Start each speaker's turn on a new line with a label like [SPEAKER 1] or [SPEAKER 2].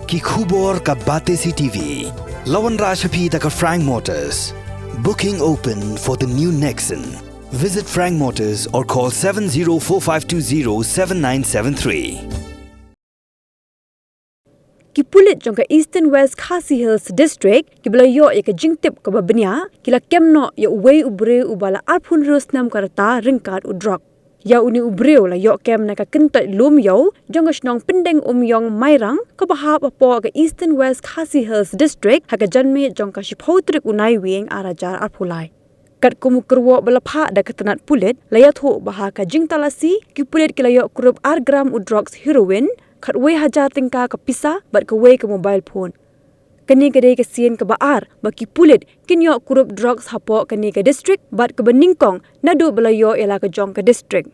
[SPEAKER 1] Ki khubor ka bate CTV. Lawan Rashapi taka Frank Motors. Booking open for the new Nexon. Visit Frank Motors or call 7045207973.
[SPEAKER 2] Ki Pulit jong ka Eastern West Khasi Hills District ki bala yo ya ka jingtip ka babnya kila kemno ya Ewkh Briew ubala arpun rusnam karata Ryngkat Drok. Ya uni Briew la yo kem na ka kentot lum yo jong ka snong Pyndengumïong mairang ka bahap apo ka Eastern West Khasi Hills District ha ka janme jong ka shipotrik unai wing arajar arpulai. Kat kumukerwo bala pha da ketenat Pulit la ya tho baha ka jingtalasi ki Pulit kila yo kurup 8 gram drugs heroin kat we hajar tingka ke pisa bat ke we ke mobile phone. Kani kedai ke sien ke baar baki Pulit kinyo kurup drugs hapo kani ke district bat ke beningkong nadu belayo ialah ke jong ke district.